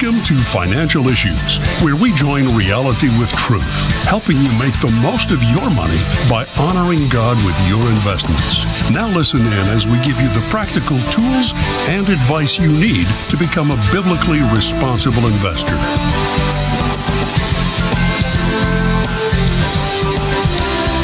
Welcome to Financial Issues, where we join reality with truth, helping you make the most of your money by honoring God with your investments. Now listen in as we give you the practical tools and advice you need to become a biblically responsible investor.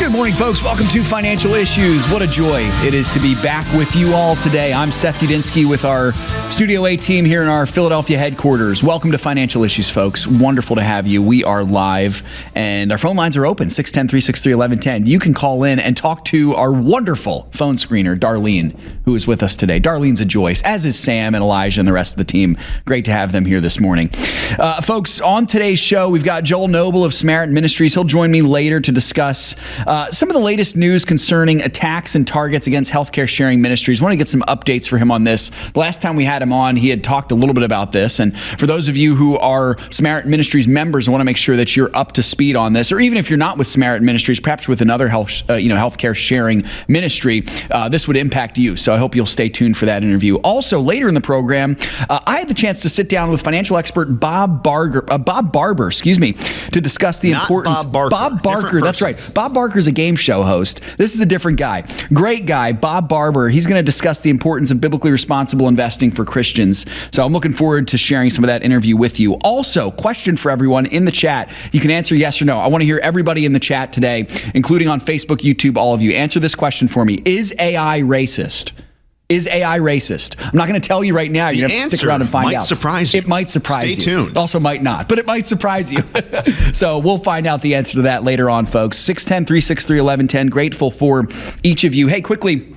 Good morning, folks. Welcome to Financial Issues. What a joy it is to be back with you all today. I'm Seth Udinsky with our Studio A team here in our Philadelphia headquarters. Welcome to Financial Issues, folks. Wonderful to have you. We are live, and our phone lines are open, 610-363-1110. You can call in and talk to our wonderful phone screener, Darlene, who is with us today. Darlene's a joy, as is Sam and Elijah and the rest of the team. Great to have them here this morning. Folks, on today's show, we've got Joel Noble of Samaritan Ministries. He'll join me later to discuss some of the latest news concerning attacks and targets against healthcare sharing ministries. I want to get some updates for him on this. The last time we had him on, he had talked a little bit about this. And for those of you who are Samaritan Ministries members, I want to make sure that you're up to speed on this. Or even if you're not with Samaritan Ministries, perhaps with another healthcare sharing ministry, this would impact you. So I hope you'll stay tuned for that interview. Also, later in the program, I had the chance to sit down with financial expert Bob Barber, to discuss the importance. Bob Barker, that's right. Bob Barker is a game show host. This is a different guy. Great guy, Bob Barber. He's going to discuss the importance of biblically responsible investing for Christians. So I'm looking forward to sharing some of that interview with you. Also, question for everyone in the chat. You can answer yes or no. I want to hear everybody in the chat today, including on Facebook, YouTube, all of you. Answer this question for me. Is AI racist? Is AI racist? I'm not going to tell you right now. You have to stick around and find out. Surprise you. It might surprise you. Stay tuned. Also might not, but it might surprise you. So we'll find out the answer to that later on, folks. 610-363-1110. Grateful for each of you. Hey, quickly,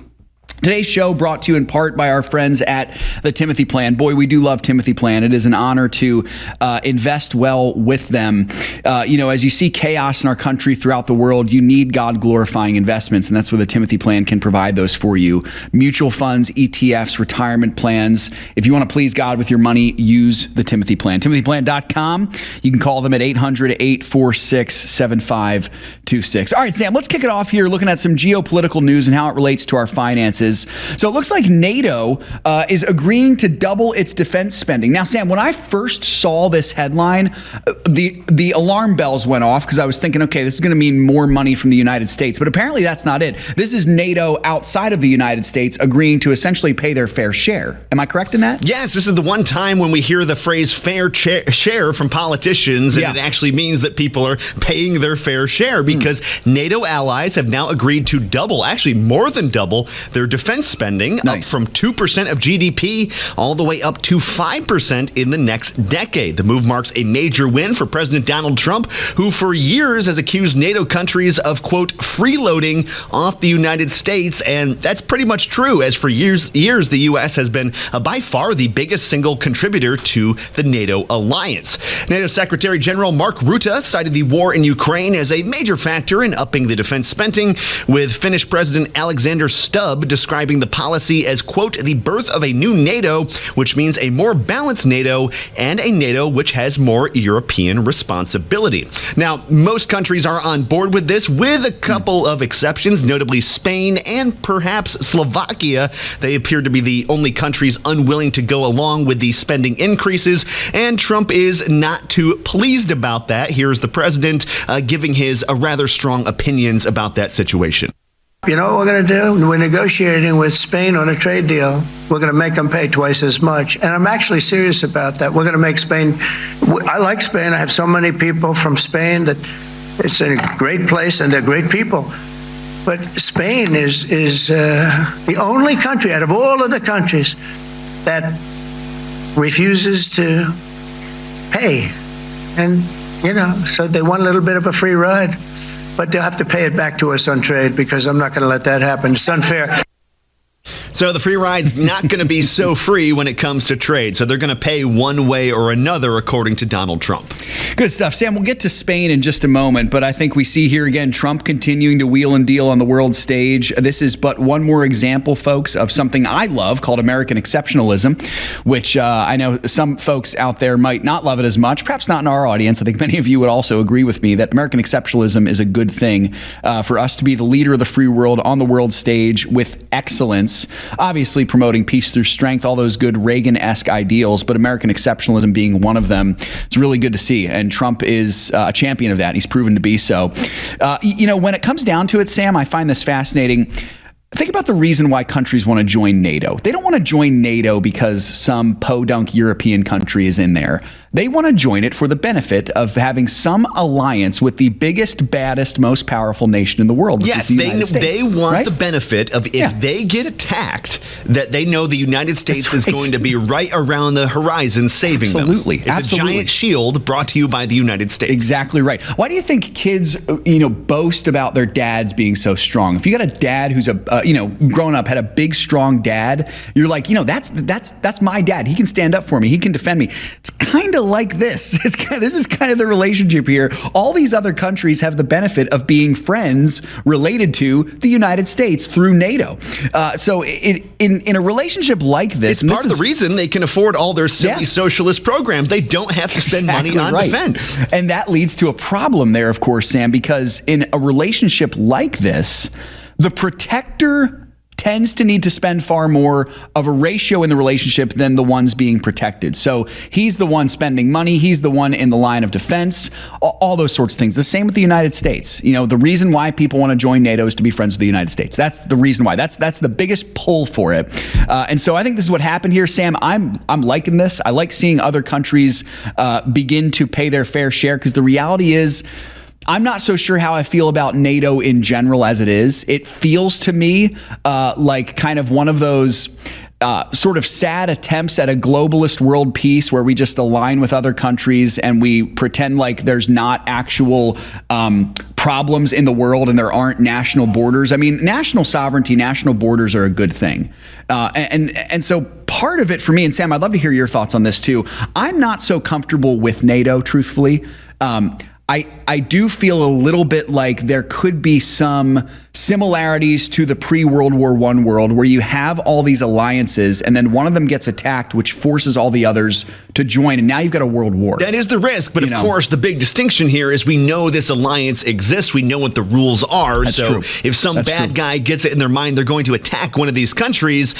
today's show brought to you in part by our friends at the Timothy Plan. Boy, we do love Timothy Plan. It is an honor to invest well with them. As you see chaos in our country throughout the world, you need God-glorifying investments, and that's where the Timothy Plan can provide those for you. Mutual funds, ETFs, retirement plans. If you want to please God with your money, use the Timothy Plan. TimothyPlan.com. You can call them at 800-846-7526. All right, Sam, let's kick it off here looking at some geopolitical news and how it relates to our finances. So it looks like NATO is agreeing to double its defense spending. Now, Sam, when I first saw this headline, the alarm bells went off because I was thinking, okay, this is going to mean more money from the United States. But apparently that's not it. This is NATO outside of the United States agreeing to essentially pay their fair share. Am I correct in that? Yes, this is the one time when we hear the phrase fair share from politicians, and it actually means that people are paying their fair share because NATO allies have now agreed to double, actually more than double, their defense spending, up from 2% of GDP all the way up to 5% in the next decade. The move marks a major win for President Donald Trump, who for years has accused NATO countries of, quote, freeloading off the United States. And that's pretty much true, as for years the U.S. has been by far the biggest single contributor to the NATO alliance. NATO Secretary General Mark Rutte cited the war in Ukraine as a major factor in upping the defense spending, with Finnish President Alexander Stubb describing the policy as, quote, the birth of a new NATO, which means a more balanced NATO and a NATO which has more European responsibility. Now, most countries are on board with this, with a couple of exceptions, notably Spain and perhaps Slovakia. They appear to be the only countries unwilling to go along with the spending increases, and Trump is not too pleased about that. Here's the president giving his rather strong opinions about that situation. You know what we're going to do? We're negotiating with Spain on a trade deal. We're going to make them pay twice as much. And I'm actually serious about that. We're going to make Spain. I like Spain. I have so many people from Spain that it's a great place and they're great people. But Spain is the only country out of all of the countries that refuses to pay. And, so they want a little bit of a free ride. But they'll have to pay it back to us on trade because I'm not going to let that happen. It's unfair. So the free ride's not going to be so free when it comes to trade. So they're going to pay one way or another, according to Donald Trump. Good stuff. Sam, we'll get to Spain in just a moment, but I think we see here again Trump continuing to wheel and deal on the world stage. This is but one more example, folks, of something I love called American exceptionalism, which I know some folks out there might not love it as much, perhaps not in our audience. I think many of you would also agree with me that American exceptionalism is a good thing for us to be the leader of the free world on the world stage with excellence. obviously promoting peace through strength, all those good Reagan-esque ideals, but American exceptionalism being one of them. It's really good to see. And Trump is a champion of that. And he's proven to be so. When it comes down to it, Sam, I find this fascinating. Think about the reason why countries want to join NATO. They don't want to join NATO because some podunk European country is in there. They want to join it for the benefit of having some alliance with the biggest, baddest, most powerful nation in the world. Yes, they want the benefit of if they get attacked, that they know the United States is going to be right around the horizon saving them. It's a giant shield brought to you by the United States. Exactly right. Why do you think kids, boast about their dads being so strong? If you got a dad who's growing up, had a big, strong dad, you're like, that's my dad. He can stand up for me. He can defend me. It's kind of like this. This is kind of the relationship here. All these other countries have the benefit of being friends related to the United States through NATO. So in a relationship like this, it's part of the reason they can afford all their silly socialist programs. They don't have to spend money on defense. And that leads to a problem there, of course, Sam, because in a relationship like this, the protector tends to need to spend far more of a ratio in the relationship than the ones being protected. So he's the one spending money. He's the one in the line of defense, all those sorts of things. The same with the United States. The reason why people want to join NATO is to be friends with the United States. That's the reason why. That's the biggest pull for it. And so I think this is what happened here, Sam. I'm liking this. I like seeing other countries begin to pay their fair share, because the reality is, I'm not so sure how I feel about NATO in general as it is. It feels to me like kind of one of those sort of sad attempts at a globalist world peace where we just align with other countries and we pretend like there's not actual problems in the world and there aren't national borders. I mean, national sovereignty, national borders are a good thing. And so part of it for me, and Sam, I'd love to hear your thoughts on this too. I'm not so comfortable with NATO, truthfully. I do feel a little bit like there could be some similarities to the pre-World War I world where you have all these alliances and then one of them gets attacked, which forces all the others to join. And now you've got a world war. That is the risk. But of course, the big distinction here is we know this alliance exists. We know what the rules are. That's so true. If some bad guy gets it in their mind, they're going to attack one of these countries,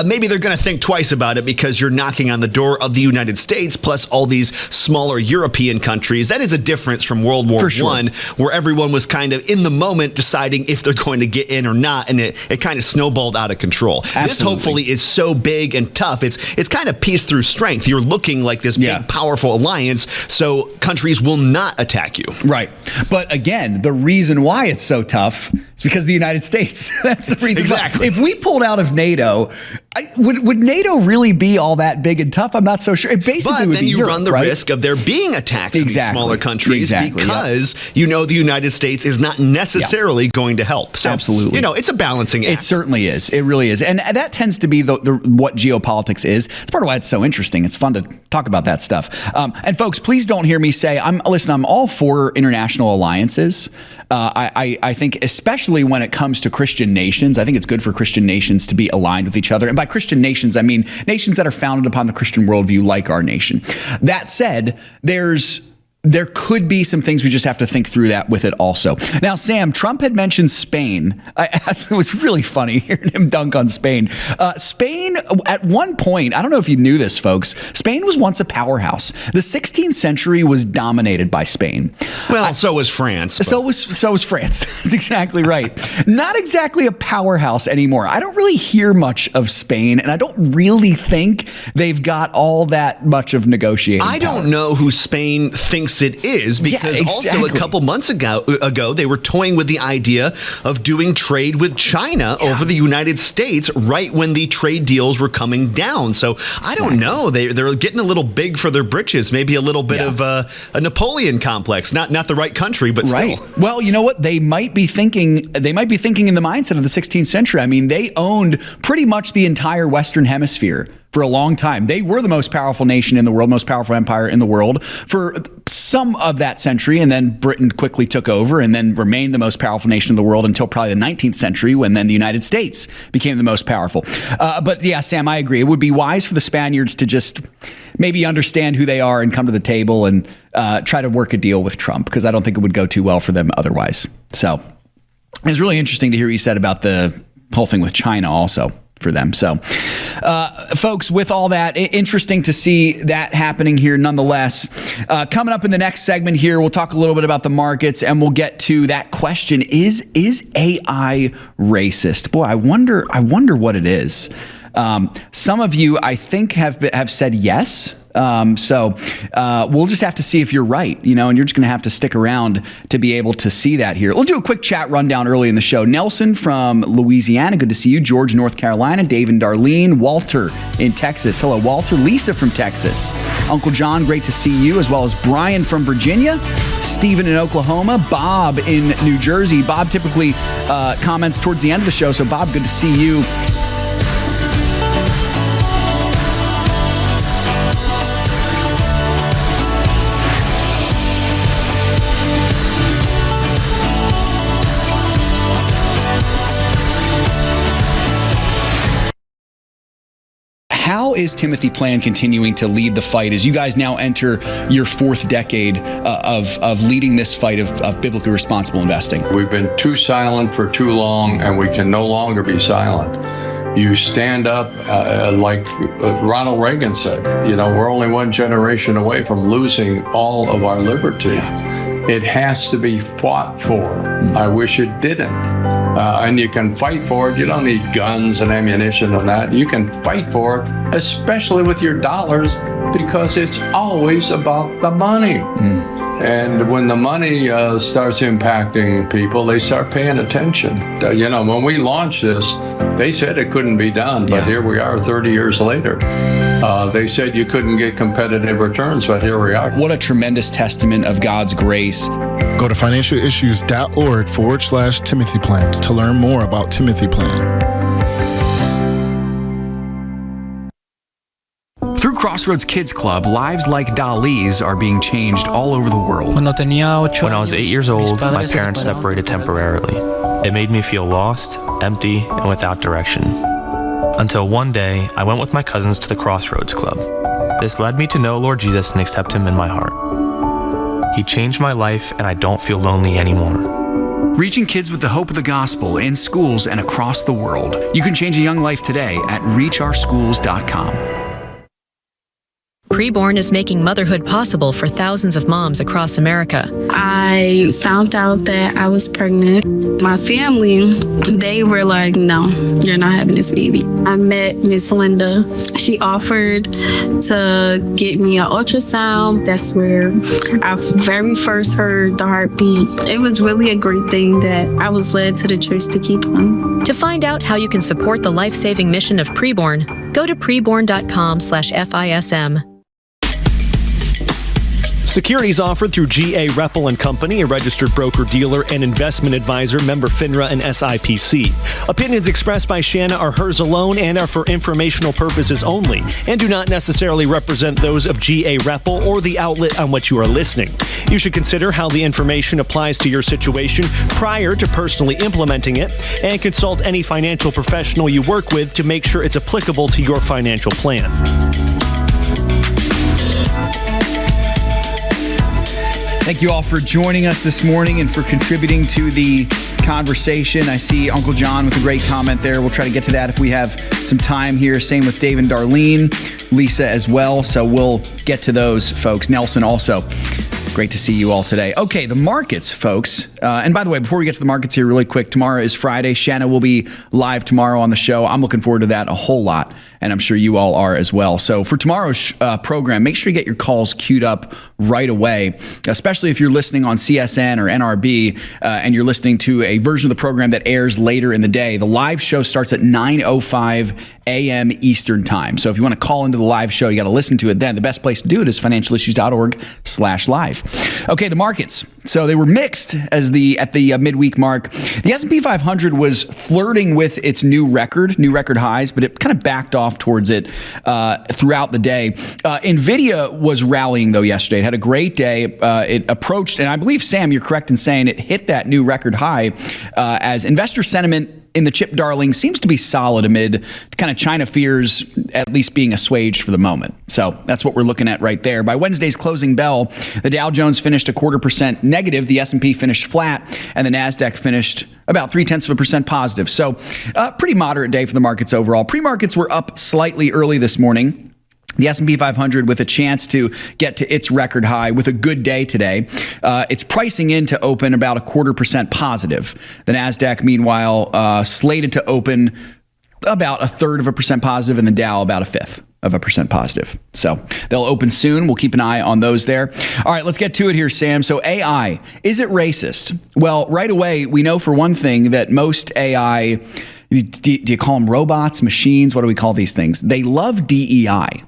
maybe they're going to think twice about it because you're knocking on the door of the United States plus all these smaller European countries. That is a difference from World War I, where everyone was kind of in the moment deciding if they're going to get in or not, and it kind of snowballed out of control. Absolutely. This hopefully is so big and tough. It's kind of peace through strength. You're looking like this big, powerful alliance, so countries will not attack you. Right. But again, the reason why it's so tough is because of the United States. That's the reason. Exactly. If we pulled out of NATO, would NATO really be all that big and tough? I'm not so sure. It basically would be Europe, run the risk of there being attacks in these smaller countries because the United States is not necessarily going to help. So, absolutely. It's a balancing act. It certainly is. It really is. And that tends to be what geopolitics is. It's part of why it's so interesting. It's fun to talk about that stuff. And folks, please don't hear me say, I'm all for international alliances. I think especially when it comes to Christian nations, I think it's good for Christian nations to be aligned with each other. And by Christian nations, I mean nations that are founded upon the Christian worldview like our nation. That said, there could be some things we just have to think through that with it also. Now, Sam, Trump had mentioned Spain. It was really funny hearing him dunk on Spain. Spain, at one point, I don't know if you knew this, folks, Spain was once a powerhouse. The 16th century was dominated by Spain. Well, so was France. So was France. That's exactly right. Not exactly a powerhouse anymore. I don't really hear much of Spain, and I don't really think they've got all that much of negotiating power. I don't know who Spain thinks it is, because also a couple months ago they were toying with the idea of doing trade with China over the United States right when the trade deals were coming down. So I don't know. They're getting a little big for their britches. Maybe a little bit of a Napoleon complex. Not the right country, but still. Well, you know what? They might be thinking in the mindset of the 16th century. I mean, they owned pretty much the entire Western Hemisphere for a long time. They were the most powerful nation in the world, most powerful empire in the world for some of that century, and then Britain quickly took over and then remained the most powerful nation in the world until probably the 19th century, when then the United States became the most powerful. But yeah, Sam, I agree. It would be wise for the Spaniards to just maybe understand who they are and come to the table and try to work a deal with Trump, because I don't think it would go too well for them otherwise. So it was really interesting to hear what you said about the whole thing with China also. for them. So, folks, with all that, interesting to see that happening here nonetheless. Coming up in the next segment here, we'll talk a little bit about the markets, and we'll get to that question: Is AI racist? Boy, I wonder what it is. Some of you, I think, have said yes. So we'll just have to see if you're right, and you're just going to have to stick around to be able to see that here. We'll do a quick chat rundown early in the show. Nelson from Louisiana, good to see you. George, North Carolina. Dave and Darlene. Walter in Texas. Hello, Walter. Lisa from Texas. Uncle John, great to see you, as well as Brian from Virginia. Stephen in Oklahoma. Bob in New Jersey. Bob typically comments towards the end of the show, so Bob, good to see you. How is Timothy Plan continuing to lead the fight as you guys now enter your fourth decade of leading this fight of biblically responsible investing? We've been too silent for too long, and we can no longer be silent. You stand up, like Ronald Reagan said, we're only one generation away from losing all of our liberty. Yeah. It has to be fought for. I wish it didn't. And you can fight for it. You don't need guns and ammunition and that. You can fight for it, especially with your dollars, because it's always about the money. And when the money starts impacting people, they start paying attention. When we launched this, they said it couldn't be done, but here we are 30 years later. They said you couldn't get competitive returns, but here we are. What a tremendous testament of God's grace. Go to financialissues.org/Timothy Plans to learn more about Timothy Plan. Through Crossroads Kids Club, lives like Dali's are being changed all over the world. When I was 8 years old, my parents separated temporarily. It made me feel lost, empty, and without direction. Until one day, I went with my cousins to the Crossroads Club. This led me to know Lord Jesus and accept Him in my heart. He changed my life, and I don't feel lonely anymore. Reaching kids with the hope of the gospel in schools and across the world. You can change a young life today at reachourschools.com. Preborn is making motherhood possible for thousands of moms across America. I found out that I was pregnant. My family, they were like, no, you're not having this baby. I met Miss Linda. She offered to get me an ultrasound. That's where I very first heard the heartbeat. It was really a great thing that I was led to the choice to keep him. To find out how you can support the life-saving mission of Preborn, go to preborn.com/FISM. Securities offered through G.A. Reppel & Company, a registered broker-dealer and investment advisor, member FINRA and SIPC. Opinions expressed by Shanna are hers alone and are for informational purposes only and do not necessarily represent those of G.A. Reppel or the outlet on which you are listening. You should consider how the information applies to your situation prior to personally implementing it and consult any financial professional you work with to make sure it's applicable to your financial plan. Thank you all for joining us this morning and for contributing to the conversation. I see Uncle John with a great comment there. We'll try to get to that if we have some time here. Same with Dave and Darlene, Lisa as well. So we'll get to those folks. Nelson also. Great to see you all today. Okay, the markets, folks. And by the way, before we get to the markets here really quick, tomorrow is Friday. Shanna will be live tomorrow on the show. I'm looking forward to that a whole lot, and I'm sure you all are as well. So for tomorrow's program, make sure you get your calls queued up right away, especially if you're listening on CSN or NRB and you're listening to a version of the program that airs later in the day. The live show starts at 9:05 a.m. Eastern time. So if you want to call into the live show, you got to listen to it then. The best place to do it is financialissues.org/live. Okay, the markets. So they were mixed at the midweek mark. The S&P 500 was flirting with its new record highs, but it kind of backed off towards it throughout the day. NVIDIA was rallying, though, yesterday. It had a great day. It approached, and I believe, Sam, you're correct in saying it hit that new record high as investor sentiment in the chip darling seems to be solid amid kind of China fears at least being assuaged for the moment. So that's what we're looking at right there. By Wednesday's closing bell, the Dow Jones finished 0.25% negative, the S&P finished flat, and the NASDAQ finished about 0.3% positive. So pretty moderate day for the markets overall. Pre-markets were up slightly early this morning. The S&P 500 with a chance to get to its record high with a good day today. It's pricing in to open about 0.25% positive. The NASDAQ, meanwhile, slated to open about 0.33% positive, and the Dow about 0.5% positive. So they'll open soon. We'll keep an eye on those there. All right, let's get to it here, Sam. So AI, is it racist? Well, right away, we know for one thing that most AI, do you call them robots, machines? What do we call these things? They love DEI.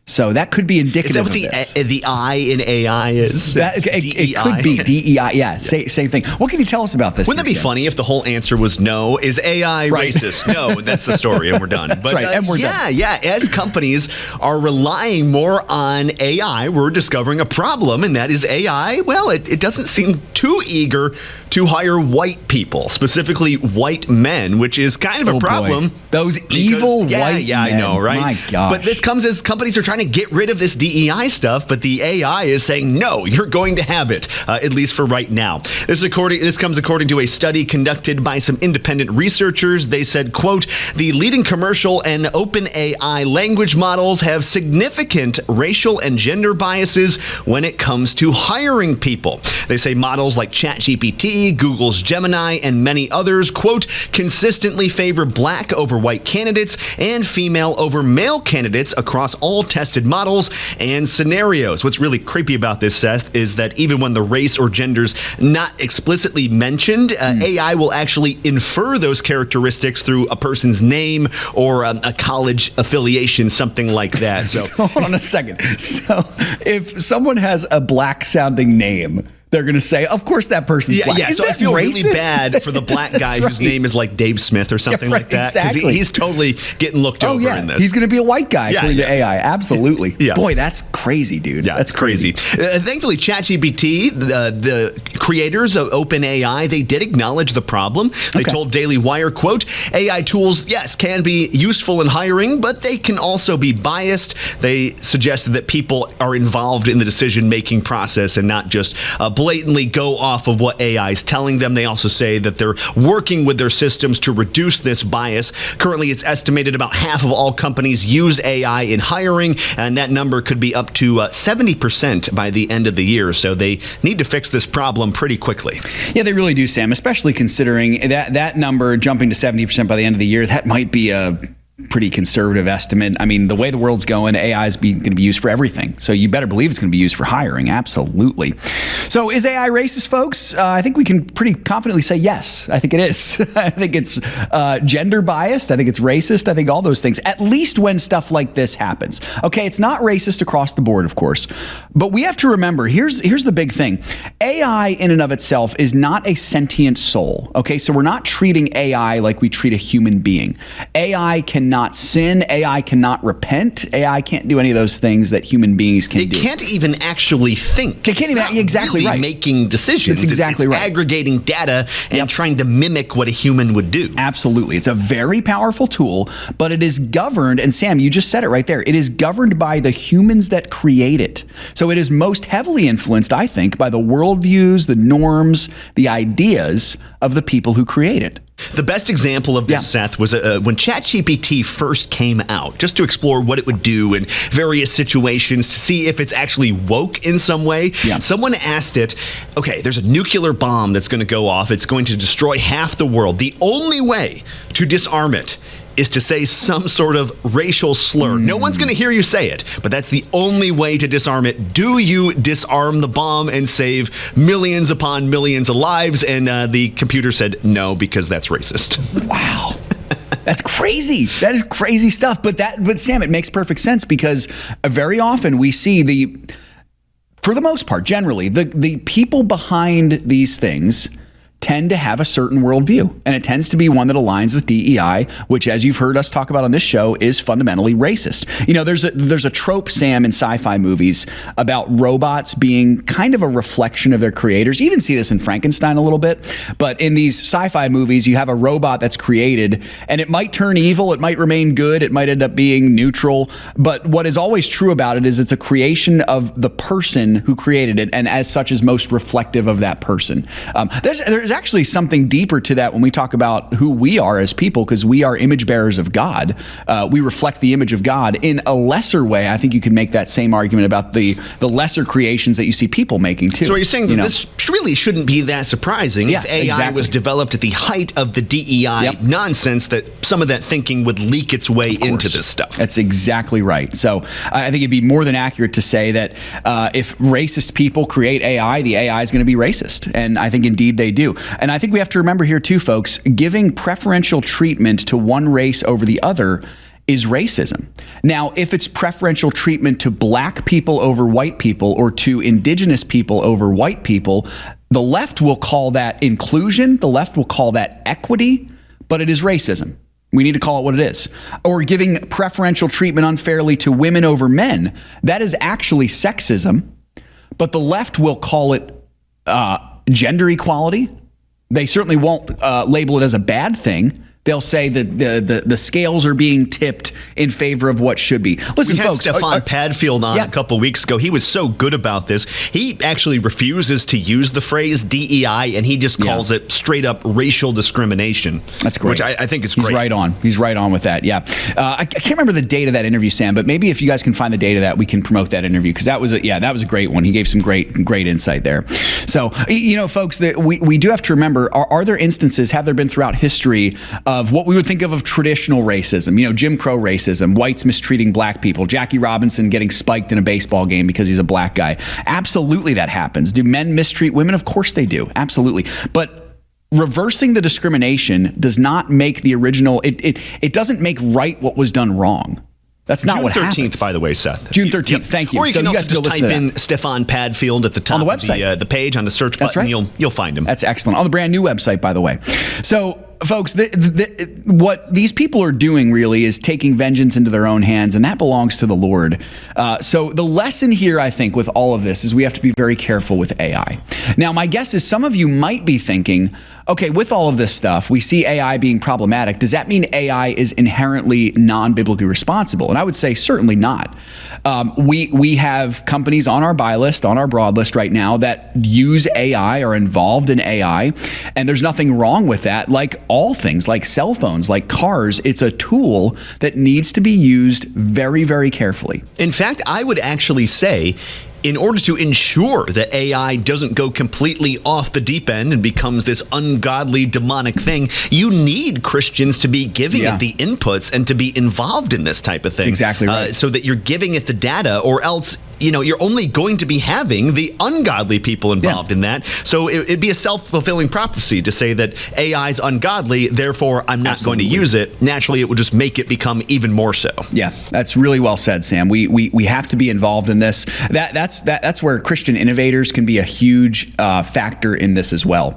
So that could be indicative of this. The I in AI is? It could be DEI. Yeah, same thing. What can you tell us about this? Wouldn't that be funny if the whole answer was no? Is AI racist? No, that's the story, and we're done. That's right, and we're done. Yeah. As companies are relying more on AI, we're discovering a problem, and that is AI. Well, it doesn't seem too eager to hire white people, specifically white men, which is kind of a problem. Boy. Those evil white men. Yeah, I know, right? My gosh. But this comes as companies are trying to get rid of this DEI stuff, but the AI is saying, no, you're going to have it, at least for right now. This comes according to a study conducted by some independent researchers. They said, quote, the leading commercial and open AI language models have significant racial and gender biases when it comes to hiring people. They say models like ChatGPT, Google's Gemini, and many others, quote, consistently favor black over white candidates and female over male candidates across all tested models and scenarios. What's really creepy about this, Seth, is that even when the race or gender's not explicitly mentioned, AI will actually infer those characteristics through a person's name or a college affiliation, something like that. So hold on a second. So if someone has a black-sounding name, they're going to say, of course, that person's black. Yeah, so I feel really bad for the black guy whose name is like Dave Smith or something like that. Because he's totally getting looked over in this. He's going to be a white guy according to AI. Absolutely. Yeah. Boy, that's crazy, dude. Yeah, that's crazy. Thankfully, ChatGPT, the creators of OpenAI, they did acknowledge the problem. They told Daily Wire, quote, AI tools, yes, can be useful in hiring, but they can also be biased. They suggested that people are involved in the decision-making process and not just blatantly go off of what AI is telling them. They also say that they're working with their systems to reduce this bias. Currently, it's estimated about half of all companies use AI in hiring, and that number could be up to 70% by the end of the year. So they need to fix this problem pretty quickly. Yeah, they really do, Sam, especially considering that number jumping to 70% by the end of the year. That might be a pretty conservative estimate. I mean, the way the world's going, AI is going to be used for everything. So you better believe it's going to be used for hiring. Absolutely. So is AI racist, folks? I think we can pretty confidently say yes. I think it is. I think it's gender biased. I think it's racist. I think all those things, at least when stuff like this happens. Okay, it's not racist across the board, of course. But we have to remember, here's the big thing. AI in and of itself is not a sentient soul. Okay, so we're not treating AI like we treat a human being. AI cannot sin. AI cannot repent. AI can't do any of those things that human beings can do. It can't even actually think. They can't even, exactly really right. making decisions. That's exactly right. Aggregating data and trying to mimic what a human would do. Absolutely. It's a very powerful tool, but it is governed, and Sam, you just said it right there, it is governed by the humans that create it. So it is most heavily influenced, I think, by the worldviews, the norms, the ideas of the people who create it. The best example of this, Seth, was when ChatGPT first came out, just to explore what it would do in various situations to see if it's actually woke in some way. Yeah. Someone asked it, okay, there's a nuclear bomb that's going to go off. It's going to destroy half the world. The only way to disarm it is to say some sort of racial slur. No one's going to hear you say it, but that's the only way to disarm it. Do you disarm the bomb and save millions upon millions of lives? And the computer said no, because that's racist. Wow. That's crazy. That is crazy stuff. But Sam, it makes perfect sense because very often we see for the most part, generally, the people behind these things tend to have a certain worldview, and it tends to be one that aligns with DEI, which, as you've heard us talk about on this show, is fundamentally racist. You know, there's a trope, Sam, in sci-fi movies about robots being kind of a reflection of their creators. You even see this in Frankenstein a little bit, but in these sci-fi movies, you have a robot that's created, and it might turn evil, it might remain good, it might end up being neutral, but what is always true about it is it's a creation of the person who created it, and as such is most reflective of that person. There's actually something deeper to that when we talk about who we are as people, because we are image bearers of God. We reflect the image of God. In a lesser way, I think you could make that same argument about the lesser creations that you see people making too. So are you saying that this really shouldn't be that surprising if AI was developed at the height of the DEI nonsense, that some of that thinking would leak its way into this stuff? That's exactly right. So I think it'd be more than accurate to say that if racist people create AI, the AI is going to be racist. And I think indeed they do. And I think we have to remember here too, folks, giving preferential treatment to one race over the other is racism. Now, if it's preferential treatment to black people over white people, or to indigenous people over white people, the left will call that inclusion, the left will call that equity, but it is racism. We need to call it what it is. Or giving preferential treatment unfairly to women over men, that is actually sexism, but the left will call it gender equality. They certainly won't label it as a bad thing. They'll say that the scales are being tipped in favor of what should be. Listen, we had folks, Stefan Padfield on a couple weeks ago. He was so good about this. He actually refuses to use the phrase DEI, and he just calls it straight up racial discrimination. That's great. Which I think is great. He's right on. He's right on with that. Yeah. I can't remember the date of that interview, Sam, but maybe if you guys can find the date of that, we can promote that interview, because that was a great one. He gave some great insight there. So, folks, that we do have to remember, are there instances, have there been throughout history, of what we would think of traditional racism, Jim Crow racism, whites mistreating black people, Jackie Robinson getting spiked in a baseball game because he's a black guy. Absolutely that happens. Do men mistreat women? Of course they do. Absolutely. But reversing the discrimination does not make the original, it doesn't make right what was done wrong. That's not what happens. June 13th, by the way, Seth. June 13th, thank you. Or you can also just type in Stefan Padfield at the top on the website. Of the page on the search button. That's right. You'll find him. That's excellent. On the brand new website, by the way. So, folks, what these people are doing really is taking vengeance into their own hands, and that belongs to the Lord. So the lesson here, I think, with all of this is we have to be very careful with AI. Now, my guess is some of you might be thinking, okay, with all of this stuff, we see AI being problematic. Does that mean AI is inherently non-biblically responsible? And I would say certainly not. We have companies on our buy list, on our broad list right now that use AI, are involved in AI, and there's nothing wrong with that. Like all things, like cell phones, like cars, it's a tool that needs to be used very, very carefully. In fact, I would actually say, in order to ensure that AI doesn't go completely off the deep end and becomes this ungodly, demonic thing, you need Christians to be giving it the inputs and to be involved in this type of thing. Exactly right. So that you're giving it the data, or else you're only going to be having the ungodly people involved in that. So it'd be a self-fulfilling prophecy to say that AI is ungodly, therefore I'm not going to use it. Naturally, it would just make it become even more so. Yeah, that's really well said, Sam. We have to be involved in this. That's where Christian innovators can be a huge factor in this as well.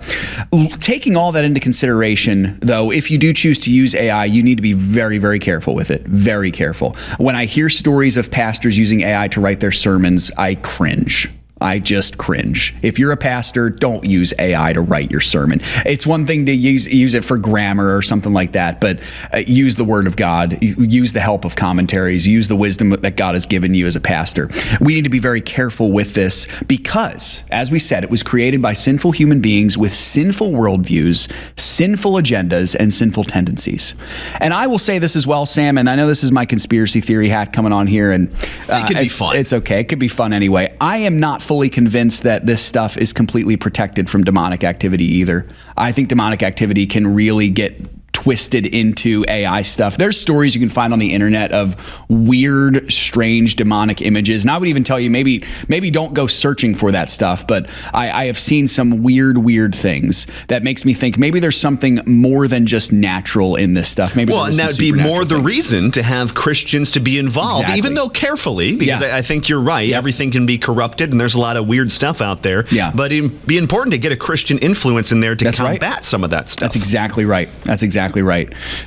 Taking all that into consideration, though, if you do choose to use AI, you need to be very, very careful with it. Very careful. When I hear stories of pastors using AI to write their sermons, I cringe. I just cringe. If you're a pastor, don't use AI to write your sermon. It's one thing to use it for grammar or something like that, but use the Word of God, use the help of commentaries, use the wisdom that God has given you as a pastor. We need to be very careful with this because, as we said, it was created by sinful human beings with sinful worldviews, sinful agendas, and sinful tendencies. And I will say this as well, Sam, and I know this is my conspiracy theory hat coming on here, and it could be fun. It's okay. It could be fun anyway. I am not fully convinced that this stuff is completely protected from demonic activity either. I think demonic activity can really get twisted into AI stuff. There's stories you can find on the internet of weird, strange, demonic images. And I would even tell you, maybe don't go searching for that stuff. But I have seen some weird things that makes me think maybe there's something more than just natural in this stuff. Maybe and that would be more the reason to have Christians to be involved, even though carefully, because I think you're right. Everything can be corrupted, and there's a lot of weird stuff out there. Yeah. But it'd be important to get a Christian influence in there to combat some of that stuff. That's exactly right.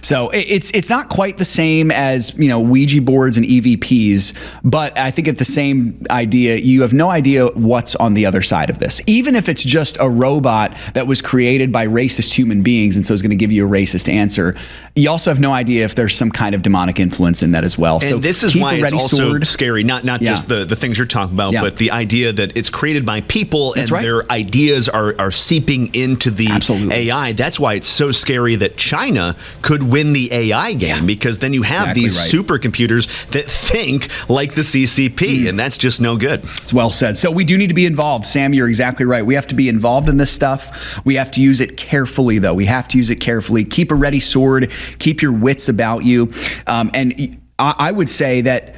So it's not quite the same as, Ouija boards and EVPs, but I think it's the same idea. You have no idea what's on the other side of this. Even if it's just a robot that was created by racist human beings and so is going to give you a racist answer, you also have no idea if there's some kind of demonic influence in that as well. And so this is why it's also scary, not just the things you're talking about, but the idea that it's created by people and their ideas are seeping into the AI. That's why it's so scary that China could win the AI game, because then you have these supercomputers that think like the CCP, and that's just no good. It's well said. So we do need to be involved. Sam, you're exactly right. We have to be involved in this stuff. We have to use it carefully, though. We have to use it carefully. Keep a ready sword. Keep your wits about you. And I would say that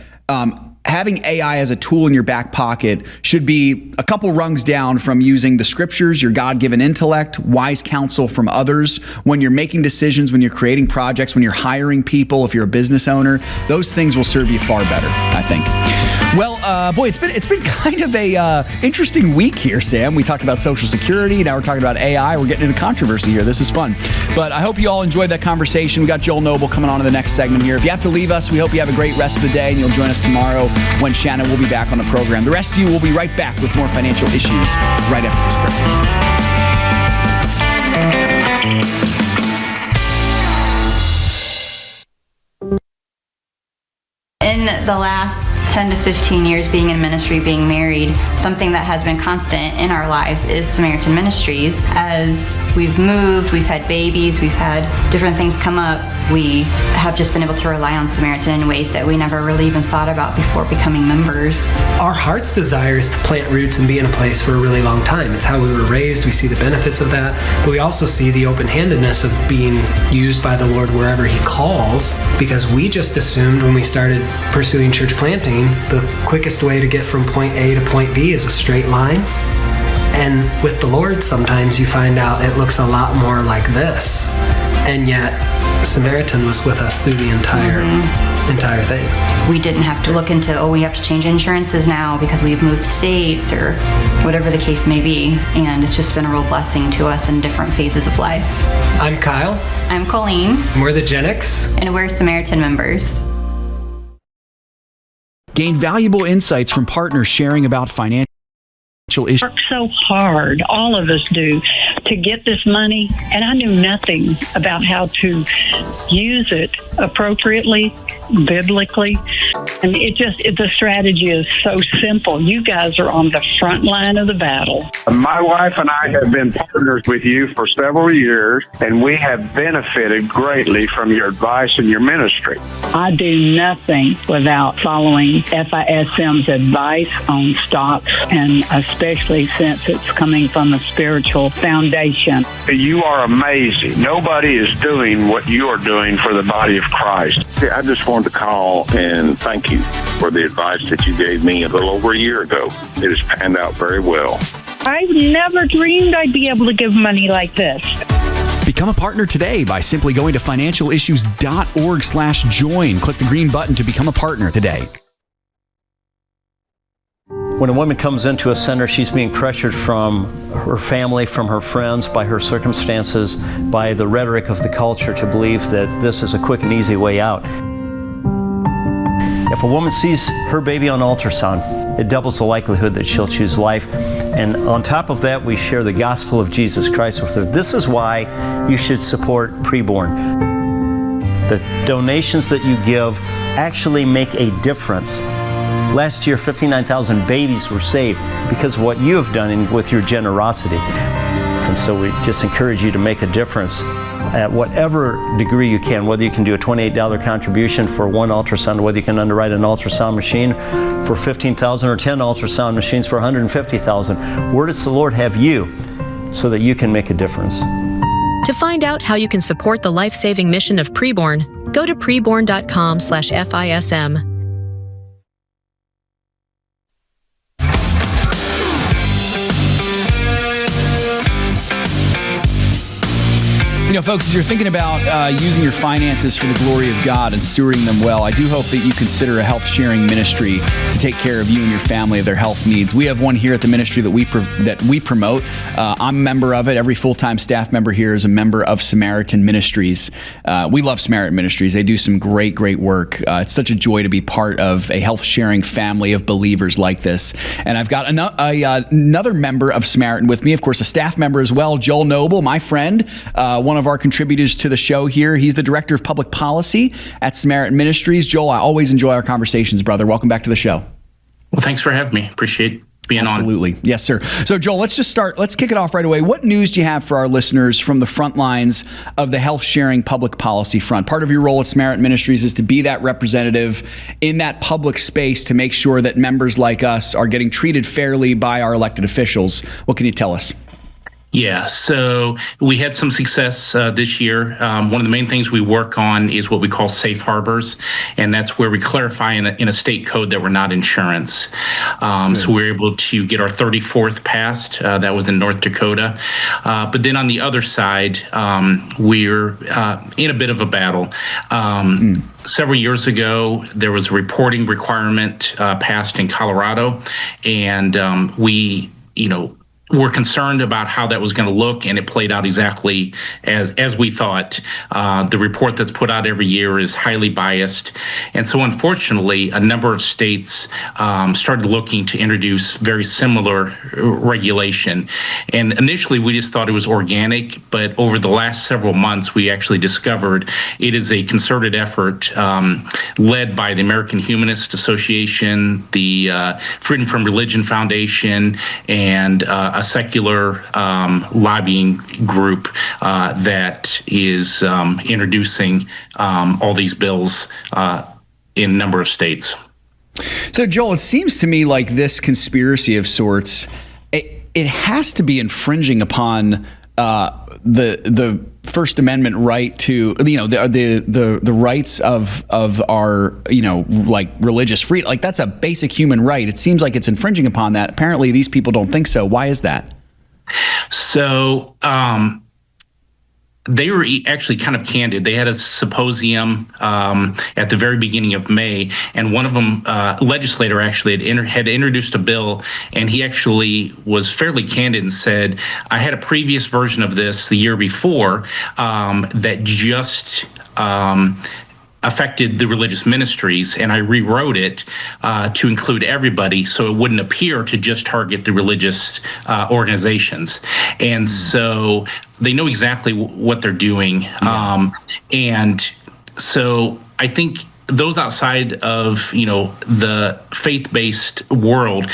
having AI as a tool in your back pocket should be a couple rungs down from using the scriptures, your God-given intellect, wise counsel from others. When you're making decisions, when you're creating projects, when you're hiring people, if you're a business owner, those things will serve you far better, I think. Well, boy, it's been kind of a interesting week here, Sam. We talked about Social Security. Now we're talking about AI. We're getting into controversy here. This is fun. But I hope you all enjoyed that conversation. We got Joel Noble coming on in the next segment here. If you have to leave us, we hope you have a great rest of the day, and you'll join us tomorrow when Shannon will be back on the program. The rest of you will be right back with more financial issues right after this break. In the last 10 to 15 years being in ministry, being married, something that has been constant in our lives is Samaritan Ministries. As we've moved, we've had babies, we've had different things come up, we have just been able to rely on Samaritan in ways that we never really even thought about before becoming members. Our heart's desire is to plant roots and be in a place for a really long time. It's how we were raised. We see the benefits of that, but we also see the open-handedness of being used by the Lord wherever He calls, because we just assumed when we started pursuing church planting, the quickest way to get from point A to point B is a straight line. And with the Lord, sometimes you find out it looks a lot more like this. And yet, Samaritan was with us through the entire thing. We didn't have to look into, we have to change insurances now because we've moved states or whatever the case may be. And it's just been a real blessing to us in different phases of life. I'm Kyle. I'm Colleen. And we're the Gen X. And we're Samaritan members. Gain valuable insights from partners sharing about financial issues. Work so hard, all of us do, to get this money, and I knew nothing about how to use it appropriately, biblically. And the strategy is so simple. You guys are on the front line of the battle. My wife and I have been partners with you for several years, and we have benefited greatly from your advice and your ministry. I do nothing without following FISM's advice on stocks, and especially since it's coming from a spiritual foundation. You are amazing. Nobody is doing what you are doing for the body of Christ. I just wanted to call and thank you for the advice that you gave me a little over a year ago. It has panned out very well. I never dreamed I'd be able to give money like this. Become a partner today by simply going to financialissues.org/join. Click the green button to become a partner today. When a woman comes into a center, she's being pressured from her family, from her friends, by her circumstances, by the rhetoric of the culture to believe that this is a quick and easy way out. If a woman sees her baby on ultrasound, it doubles the likelihood that she'll choose life. And on top of that, we share the gospel of Jesus Christ with her. This is why you should support preborn. The donations that you give actually make a difference. Last year, 59,000 babies were saved because of what you have done and with your generosity. And so we just encourage you to make a difference at whatever degree you can, whether you can do a $28 contribution for one ultrasound, whether you can underwrite an ultrasound machine for $15,000 or 10 ultrasound machines for $150,000. Where does the Lord have you so that you can make a difference? To find out how you can support the life-saving mission of Preborn, go to preborn.com/FISM. You know, folks, as you're thinking about using your finances for the glory of God and stewarding them well, I do hope that you consider a health sharing ministry to take care of you and your family of their health needs. We have one here at the ministry that we promote. I'm a member of it. Every full-time staff member here is a member of Samaritan Ministries. We love Samaritan Ministries. They do some great work. It's such a joy to be part of a health sharing family of believers like this. And I've got another member of Samaritan with me, of course, a staff member as well, Joel Noble, my friend, one of our contributors to the show here. He's the Director of Public Policy at Samaritan Ministries. Joel, I always enjoy our conversations, brother. Welcome back to the show. Well, thanks for having me. Appreciate being on. Absolutely. Yes, sir. So, Joel, let's kick it off right away. What news do you have for our listeners from the front lines of the health sharing public policy front? Part of your role at Samaritan Ministries is to be that representative in that public space to make sure that members like us are getting treated fairly by our elected officials. What can you tell us? Yeah, so we had some success this year. One of the main things we work on is what we call safe harbors, and that's where we clarify in a state code that we're not insurance. So we were able to get our 34th passed. That was in North Dakota. But then on the other side, we're in a bit of a battle. Several years ago, there was a reporting requirement passed in Colorado, and we're concerned about how that was going to look, and it played out exactly as we thought. The report that's put out every year is highly biased. And so unfortunately, a number of states started looking to introduce very similar regulation. And initially, we just thought it was organic, but over the last several months, we actually discovered it is a concerted effort led by the American Humanist Association, the Freedom from Religion Foundation, and a secular lobbying group that is introducing all these bills in a number of states. So, Joel, it seems to me like this conspiracy of sorts, it has to be infringing upon the First Amendment right to, the rights of our, like religious freedom. Like, that's a basic human right. It seems like it's infringing upon that. Apparently, these people don't think so. Why is that? So, they were actually kind of candid. They had a symposium at the very beginning of May, and one of them, legislator actually had introduced a bill, and he actually was fairly candid and said, I had a previous version of this the year before that just affected the religious ministries, and I rewrote it to include everybody so it wouldn't appear to just target the religious organizations. And so they know exactly what they're doing. And so I think those outside of, the faith-based world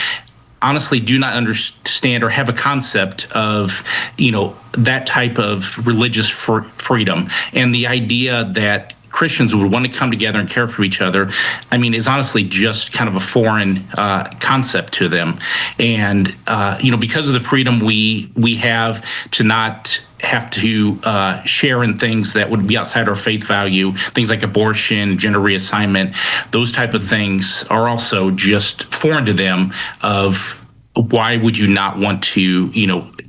honestly do not understand or have a concept of, that type of religious freedom, and the idea that Christians would want to come together and care for each other, is honestly just kind of a foreign concept to them. And, because of the freedom we have to not have to share in things that would be outside our faith value, things like abortion, gender reassignment, those type of things are also just foreign to them. Of why would you not want to,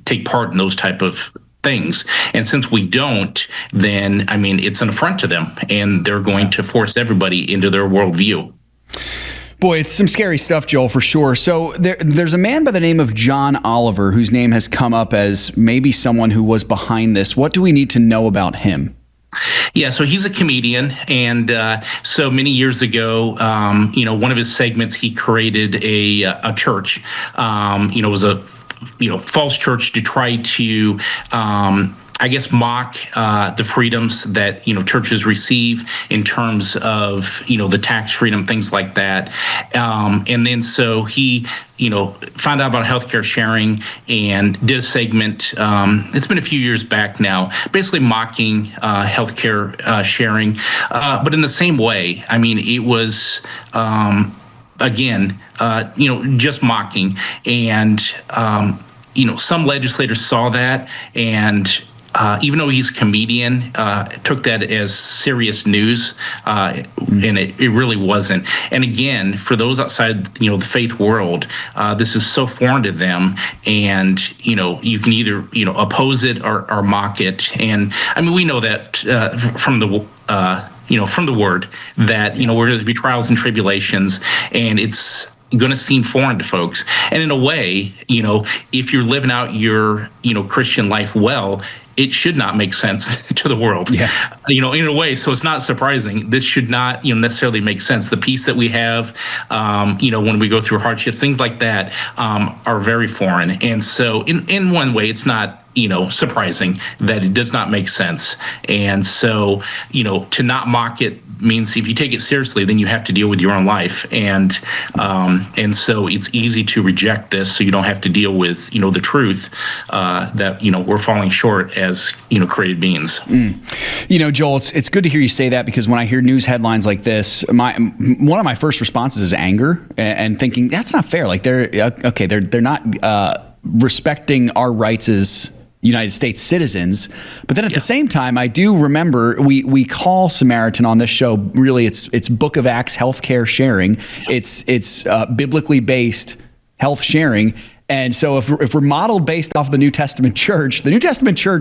take part in those type of things? And since we don't, then it's an affront to them, and they're going to force everybody into their worldview. Boy, it's some scary stuff, Joel, for sure. So there's a man by the name of John Oliver whose name has come up as maybe someone who was behind this. What do we need to know about him? Yeah, so he's a comedian, and so many years ago, one of his segments, he created a church. It was a false church to try to mock the freedoms that, churches receive in terms of, the tax freedom, things like that. And then so he, found out about healthcare sharing and did a segment. It's been a few years back now, basically mocking healthcare sharing. But in the same way, it was, just mocking. And, some legislators saw that and even though he's a comedian, took that as serious news, and it really wasn't. And again, for those outside, the faith world, this is so foreign to them, and you can either oppose it or mock it. And I mean, we know that from the from the word that we're going to be trials and tribulations, and it's going to seem foreign to folks. And in a way, if you're living out your Christian life well, it should not make sense to the world. Yeah. In a way, so it's not surprising. This should not necessarily make sense. The peace that we have, when we go through hardships, things like that, are very foreign. And so in one way, it's not surprising that it does not make sense. And so, to not mock it means if you take it seriously, then you have to deal with your own life. And so it's easy to reject this, so you don't have to deal with, the truth that, we're falling short as, created beings. Joel, it's good to hear you say that, because when I hear news headlines like this, one of my first responses is anger and thinking that's not fair. Like they're not respecting our rights as United States citizens. But then at the same time, I do remember we call Samaritan on this show, really it's Book of Acts healthcare sharing. It's biblically based health sharing. And so if we're modeled based off the New Testament church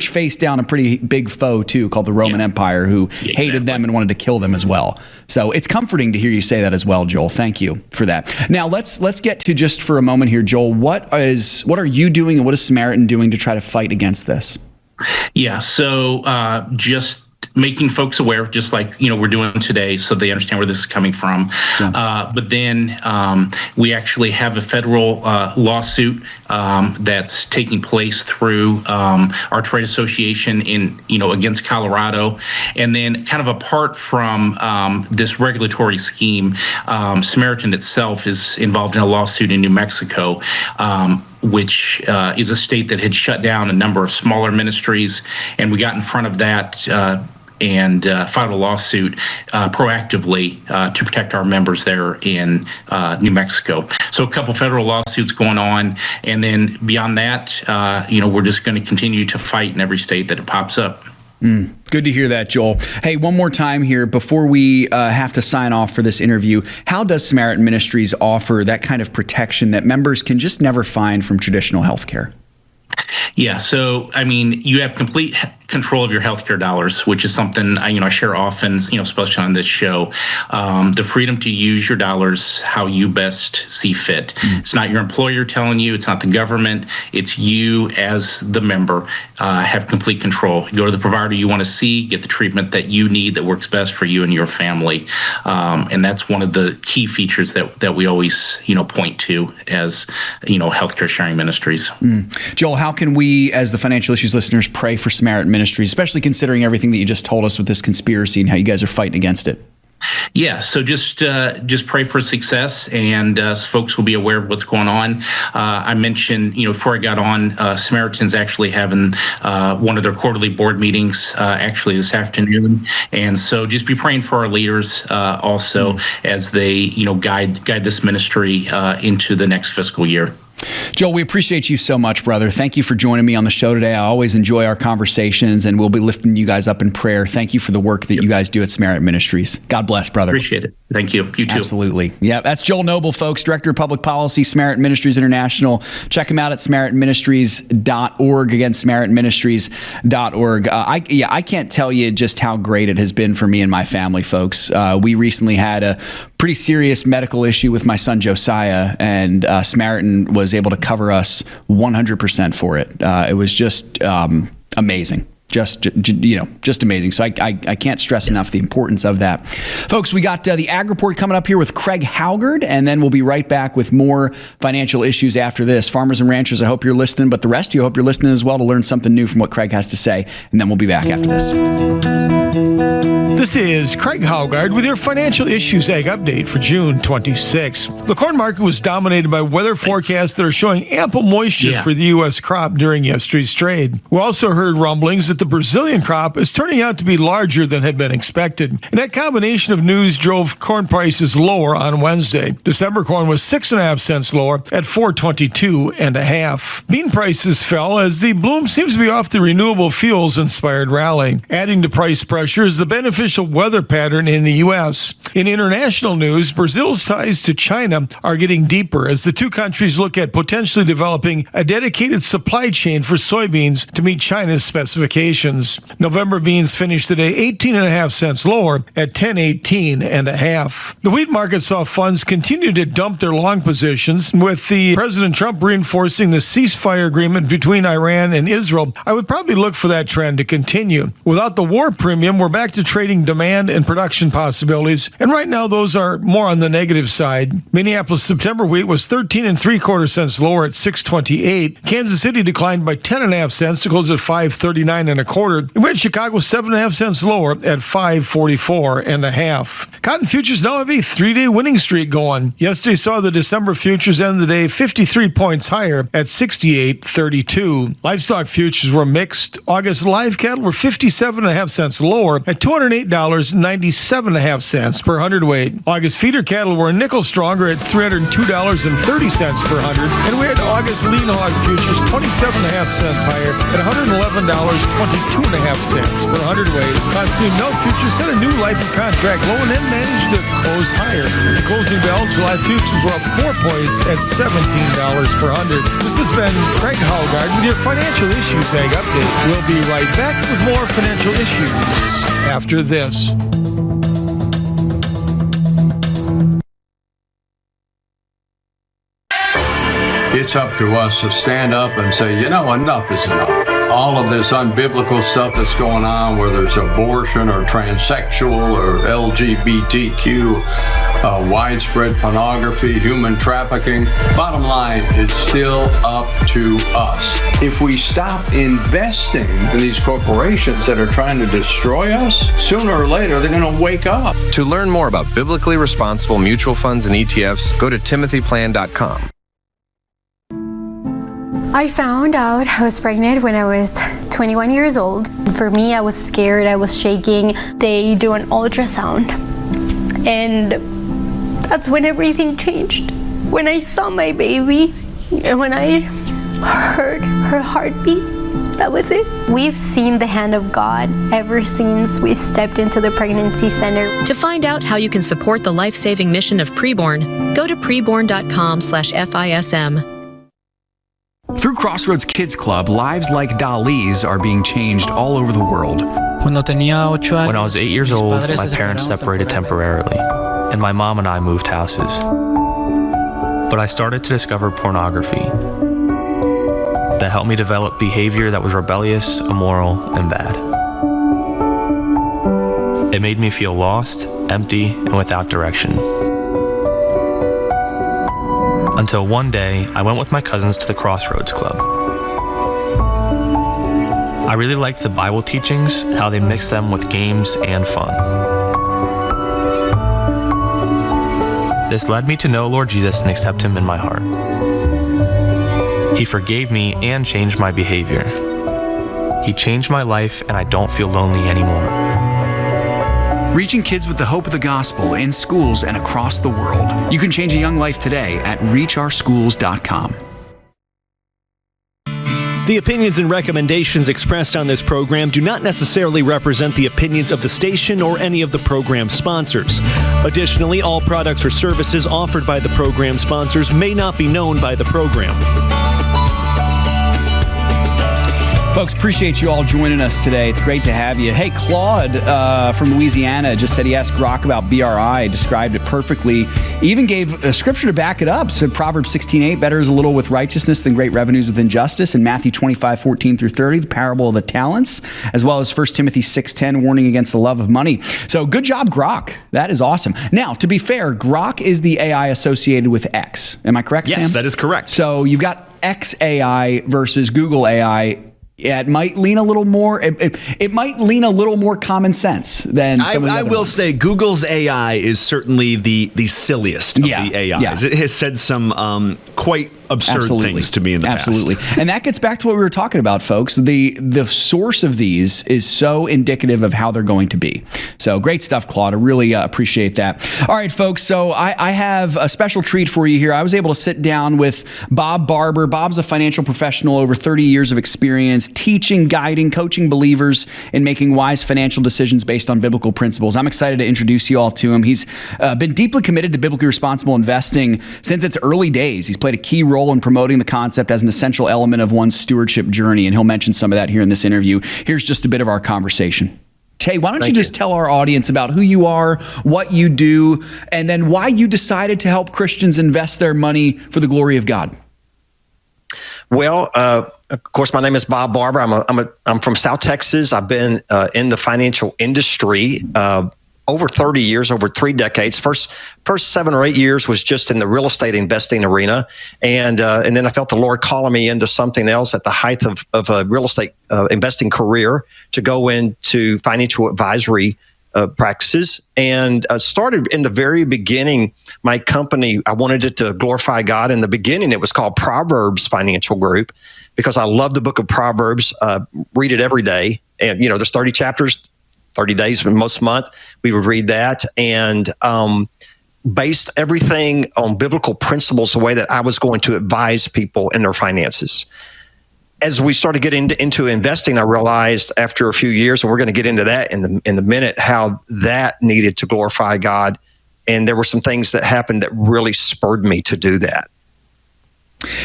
faced down a pretty big foe too, called the Roman Empire, who hated them and wanted to kill them as well. So it's comforting to hear you say that as well, Joel. Thank you for that. Now let's get to, just for a moment here, Joel, what are you doing and what is Samaritan doing to try to fight against this? Yeah, so just making folks aware, just like we're doing today, so they understand where this is coming from. But then we actually have a federal lawsuit that's taking place through our trade association against Colorado. And then, kind of apart from this regulatory scheme, Samaritan itself is involved in a lawsuit in New Mexico, which is a state that had shut down a number of smaller ministries, and we got in front of that and filed a lawsuit proactively to protect our members there in New Mexico. So a couple federal lawsuits going on, and then beyond that, we're just going to continue to fight in every state that it pops up. Good to hear that, Joel. Hey, one more time here before we have to sign off for this interview. How does Samaritan Ministries offer that kind of protection that members can just never find from traditional healthcare? Yeah, so I mean, you have complete control of your healthcare dollars, which is something I share often, especially on this show. The freedom to use your dollars how you best see fit. It's not your employer telling you. It's not the government. It's you as the member have complete control. You go to the provider you want to see, get the treatment that you need that works best for you and your family. And that's one of the key features that we always point to as healthcare sharing ministries. Joel, how can we, as the Financial Issues listeners, pray for Samaritan Ministries, especially considering everything that you just told us with this conspiracy and how you guys are fighting against it? Yeah, so just pray for success, and folks will be aware of what's going on. I mentioned, before I got on, Samaritan's actually having one of their quarterly board meetings actually this afternoon, and so just be praying for our leaders also as they guide this ministry into the next fiscal year. Joel, we appreciate you so much, brother. Thank you for joining me on the show today. I always enjoy our conversations, and we'll be lifting you guys up in prayer. Thank you for the work that you guys do at Samaritan Ministries. God bless, brother. Appreciate it. Thank you. You too. Absolutely. Yeah, that's Joel Noble, folks, Director of Public Policy, Samaritan Ministries International. Check him out at SamaritanMinistries.org. Again, SamaritanMinistries.org. I can't tell you just how great it has been for me and my family, folks. We recently had a pretty serious medical issue with my son Josiah, and Samaritan was able to cover us 100% for it. It was just amazing. Just amazing. So I can't stress enough the importance of that. Folks, we got the Ag Report coming up here with Craig Haugaard, and then we'll be right back with more financial issues after this. Farmers and ranchers, I hope you're listening, but the rest of you, I hope you're listening as well to learn something new from what Craig has to say, and then we'll be back after this. This is Craig Haugaard with your Financial Issues Ag Update for June 26. The corn market was dominated by weather forecasts that are showing ample moisture for the U.S. crop during yesterday's trade. We also heard rumblings that the Brazilian crop is turning out to be larger than had been expected. And that combination of news drove corn prices lower on Wednesday. December corn was 6.5 cents lower at $4.22.5. Bean prices fell as the bloom seems to be off the renewable fuels-inspired rally. Adding to price pressure is the beneficial weather pattern in the U.S. In international news, Brazil's ties to China are getting deeper as the two countries look at potentially developing a dedicated supply chain for soybeans to meet China's specifications. November beans finished today 18.5 cents lower at $10.18.5. The wheat market saw funds continue to dump their long positions, with the President Trump reinforcing the ceasefire agreement between Iran and Israel. I would probably look for that trend to continue. Without the war premium, we're back to trading demand and production possibilities, and right now those are more on the negative side. Minneapolis September wheat was 13.75 cents lower at $6.28. Kansas City declined by 10.5 cents to close at $5.39.25. And we had Chicago 7.5 cents lower at $5.44.5. Cotton futures now have a 3-day winning streak going. Yesterday saw the December futures end the day 53 points higher at 68.32. Livestock futures were mixed. August live cattle were 57.5 cents lower at $208.97.5 per hundredweight. August feeder cattle were a nickel stronger at $302.30 per hundred. And we had August lean hog futures 27.5 cents higher at $111.22.5 per hundredweight. Costume milk futures set a new life of contract low and then managed to close higher. The closing bell, July futures were up 4 points at $17 per hundred. This has been Craig Haugaard with your Financial Issues Ag Update. We'll be right back with more financial issues after this. It's up to us to stand up and say, enough is enough. All of this unbiblical stuff that's going on, whether it's abortion or transsexual or LGBTQ, widespread pornography, human trafficking. Bottom line, it's still up to us. If we stop investing in these corporations that are trying to destroy us, sooner or later they're going to wake up. To learn more about biblically responsible mutual funds and ETFs, go to timothyplan.com. I found out I was pregnant when I was 21 years old. For me, I was scared, I was shaking. They do an ultrasound, and that's when everything changed. When I saw my baby, and when I heard her heartbeat, that was it. We've seen the hand of God ever since we stepped into the pregnancy center. To find out how you can support the life-saving mission of Preborn, go to preborn.com/FISM. Through Crossroads Kids Club, lives like Dali's are being changed all over the world. When I was 8 years old, my parents separated temporarily, and my mom and I moved houses. But I started to discover pornography that helped me develop behavior that was rebellious, immoral, and bad. It made me feel lost, empty, and without direction. Until one day, I went with my cousins to the Crossroads Club. I really liked the Bible teachings, how they mixed them with games and fun. This led me to know Lord Jesus and accept Him in my heart. He forgave me and changed my behavior. He changed my life, and I don't feel lonely anymore. Reaching kids with the hope of the gospel in schools and across the world. You can change a young life today at reachourschools.com. The opinions and recommendations expressed on this program do not necessarily represent the opinions of the station or any of the program sponsors. Additionally, all products or services offered by the program sponsors may not be known by the program. Folks, appreciate you all joining us today. It's great to have you. Hey, Claude from Louisiana just said he asked Grok about BRI, described it perfectly, even gave a scripture to back it up. Said Proverbs 16:8, better is a little with righteousness than great revenues with injustice. And Matthew 25:14-30, the parable of the talents, as well as 1 Timothy 6:10, warning against the love of money. So good job, Grok. That is awesome. Now, to be fair, Grok is the AI associated with X. Am I correct, Sam? Yes, that is correct. So you've got X AI versus Google AI. Yeah, it might lean a little more. It might lean a little more common sense than some of the I other will ones. say Google's AI is certainly the silliest of the AIs. Yeah. It has said some quite absurd things to me in the past. And that gets back to what we were talking about, folks. The source of these is so indicative of how they're going to be. So great stuff, Claude. I really appreciate that. All right, folks. So I have a special treat for you here. I was able to sit down with Bob Barber. Bob's a financial professional, over 30 years of experience teaching, guiding, coaching believers in making wise financial decisions based on biblical principles. I'm excited to introduce you all to him. He's been deeply committed to biblically responsible investing since its early days. He's played a key role in promoting the concept as an essential element of one's stewardship journey, and he'll mention some of that here in this interview. Here's just a bit of our conversation. Hey, why don't you just tell our audience about who you are, what you do, and then why you decided to help Christians invest their money for the glory of God? Well, of course, my name is Bob Barber. I'm from South Texas. I've been in the financial industry over 30 years, over 3 decades. First 7 or 8 years was just in the real estate investing arena, and then I felt the Lord calling me into something else at the height of a real estate investing career, to go into financial advisory practices, and started in the very beginning. My company, I wanted it to glorify God. In the beginning, it was called Proverbs Financial Group, because I love the book of Proverbs. Read it every day, and there's 30 chapters. 30 days most month, we would read that, and based everything on biblical principles, the way that I was going to advise people in their finances. As we started getting into investing, I realized after a few years, and we're going to get into that in the minute, how that needed to glorify God. And there were some things that happened that really spurred me to do that.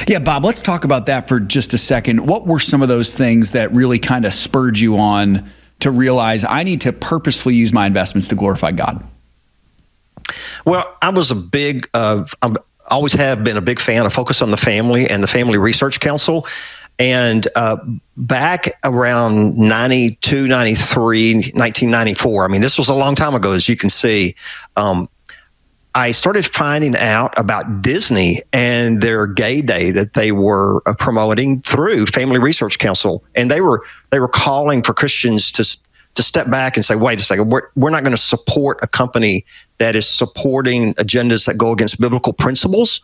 Yeah, Bob, let's talk about that for just a second. What were some of those things that really kind of spurred you on to realize I need to purposefully use my investments to glorify God? Well, I was always have been a big fan of Focus on the Family and the Family Research Council. And back around 92, 93, 1994, I mean, this was a long time ago, as you can see, I started finding out about Disney and their gay day that they were promoting through Family Research Council. And they were calling for Christians to step back and say, wait a second, we're not going to support a company that is supporting agendas that go against biblical principles.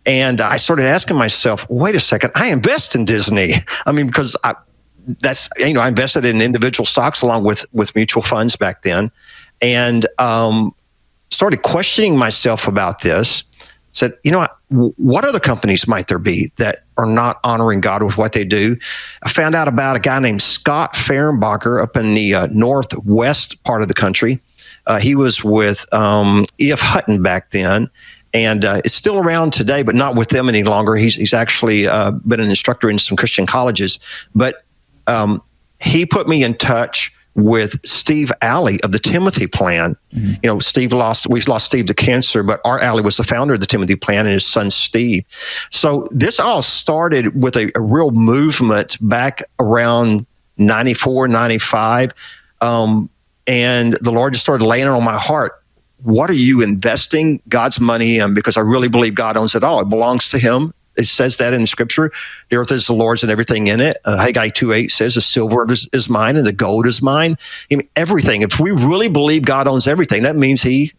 And I started asking myself, wait a second, I invest in Disney. I mean, because I invested in individual stocks along with mutual funds back then. And started questioning myself about this. Said, what other companies might there be that are not honoring God with what they do? I found out about a guy named Scott Fehrenbacher up in the northwest part of the country. He was with E.F. Hutton back then, and is still around today, but not with them any longer. He's actually been an instructor in some Christian colleges. But he put me in touch with Steve Alley of the Timothy Plan. Mm-hmm. We lost Steve to cancer, but Art Alley was the founder of the Timothy Plan, and his son Steve. So this all started with a real movement back around 94, 95. And the Lord just started laying it on my heart. What are you investing God's money in? Because I really believe God owns it all. It belongs to him. It says that in the scripture. The earth is the Lord's and everything in it. Haggai 2:8 says the silver is mine and the gold is mine. I mean, everything. If we really believe God owns everything, that means he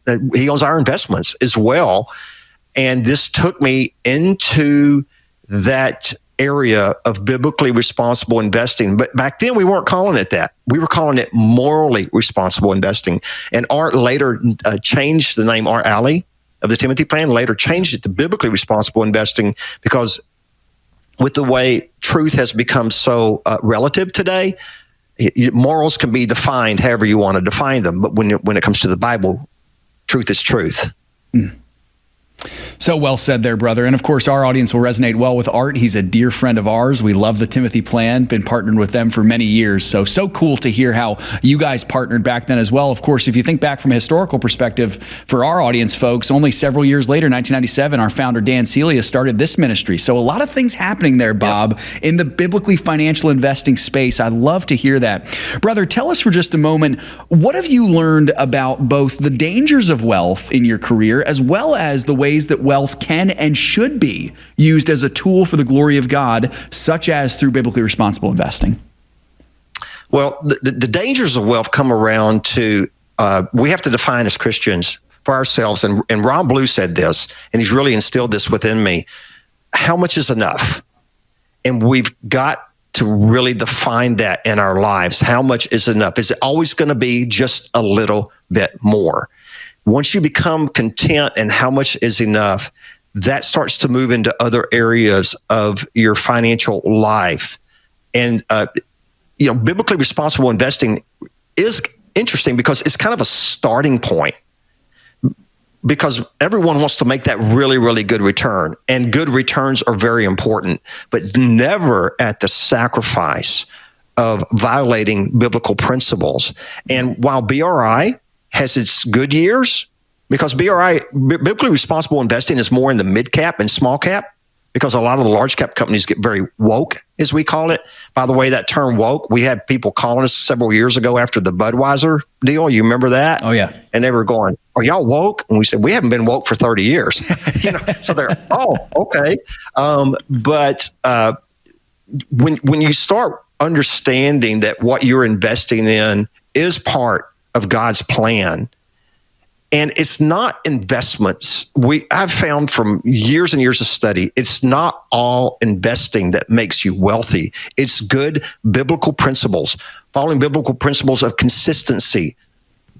owns our investments as well. And this took me into that area of biblically responsible investing. But back then we weren't calling it that. We were calling it morally responsible investing. And Art later changed the name, Art Alley of the Timothy Plan, later changed it to biblically responsible investing, because with the way truth has become so relative today, morals can be defined however you want to define them. But when it comes to the Bible, truth is truth. Mm. So well said there, brother. And of course, our audience will resonate well with Art. He's a dear friend of ours. We love the Timothy Plan, been partnered with them for many years. So cool to hear how you guys partnered back then as well. Of course, if you think back from a historical perspective, for our audience folks, only several years later, 1997, our founder, Dan Celia, started this ministry. So a lot of things happening there, Bob, in the biblically financial investing space. I love to hear that. Brother, tell us for just a moment, what have you learned about both the dangers of wealth in your career, as well as the ways ways that wealth can and should be used as a tool for the glory of God, such as through biblically responsible investing? Well, the dangers of wealth come around to, we have to define as Christians for ourselves. And Rob Blue said this, and he's really instilled this within me. How much is enough? And we've got to really define that in our lives. How much is enough? Is it always going to be just a little bit more? Once you become content and how much is enough, that starts to move into other areas of your financial life. And, biblically responsible investing is interesting because it's kind of a starting point, because everyone wants to make that really, really good return. And good returns are very important, but never at the sacrifice of violating biblical principles. And while BRI has its good years, because BRI, biblically responsible investing, is more in the mid cap and small cap, because a lot of the large cap companies get very woke, as we call it. By the way, that term woke, we had people calling us several years ago after the Budweiser deal. You remember that? Oh, yeah. And they were going, are y'all woke? And we said, we haven't been woke for 30 years. So they're, oh, okay. But when you start understanding that what you're investing in is part of God's plan, and it's not investments. I've found from years and years of study, it's not all investing that makes you wealthy. It's good biblical principles, following biblical principles of consistency,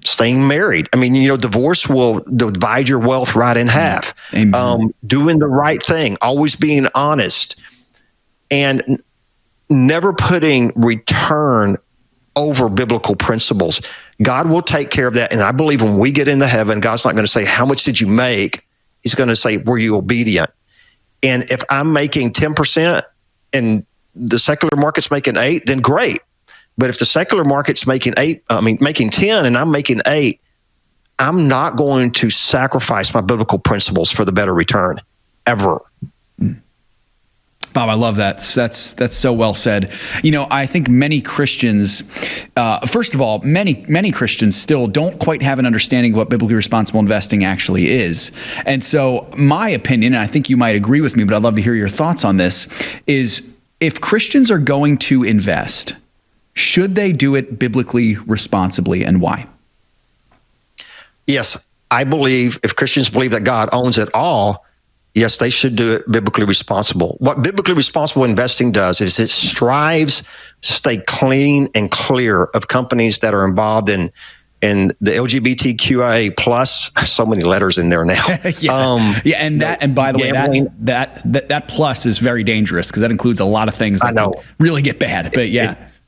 staying married. I mean, divorce will divide your wealth right in half. Doing the right thing, always being honest, and never putting return over biblical principles. God will take care of that. And I believe when we get into heaven, God's not going to say, how much did you make? He's going to say, were you obedient? And if I'm making 10% and the secular market's making 8, then great. But if the secular market's making 10 and I'm making 8, I'm not going to sacrifice my biblical principles for the better return, ever. Bob, I love that. That's so well said. I think many Christians, first of all, many Christians still don't quite have an understanding of what biblically responsible investing actually is. And so my opinion, and I think you might agree with me, but I'd love to hear your thoughts on this, is if Christians are going to invest, should they do it biblically responsibly, and why? Yes, I believe if Christians believe that God owns it all, yes, they should do it biblically responsible. What biblically responsible investing does is it strives to stay clean and clear of companies that are involved in the LGBTQIA plus. So many letters in there now. And by the way, that plus is very dangerous, because that includes a lot of things that can really get bad. But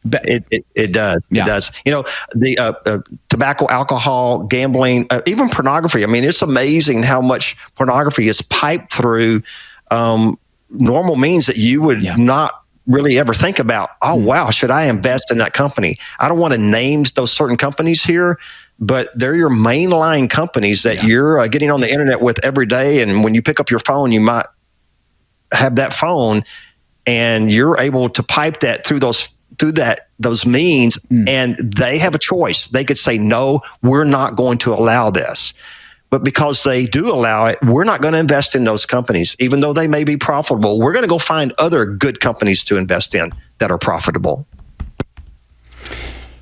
It does. Yeah. It does. The tobacco, alcohol, gambling, even pornography. I mean, it's amazing how much pornography is piped through normal means that you would not really ever think about. Oh, wow, should I invest in that company? I don't want to name those certain companies here, but they're your mainline companies that you're getting on the internet with every day. And when you pick up your phone, you might have that phone, and you're able to pipe that through those means, and they have a choice. They could say, no, we're not going to allow this. But because they do allow it, we're not going to invest in those companies. Even though they may be profitable, we're going to go find other good companies to invest in that are profitable.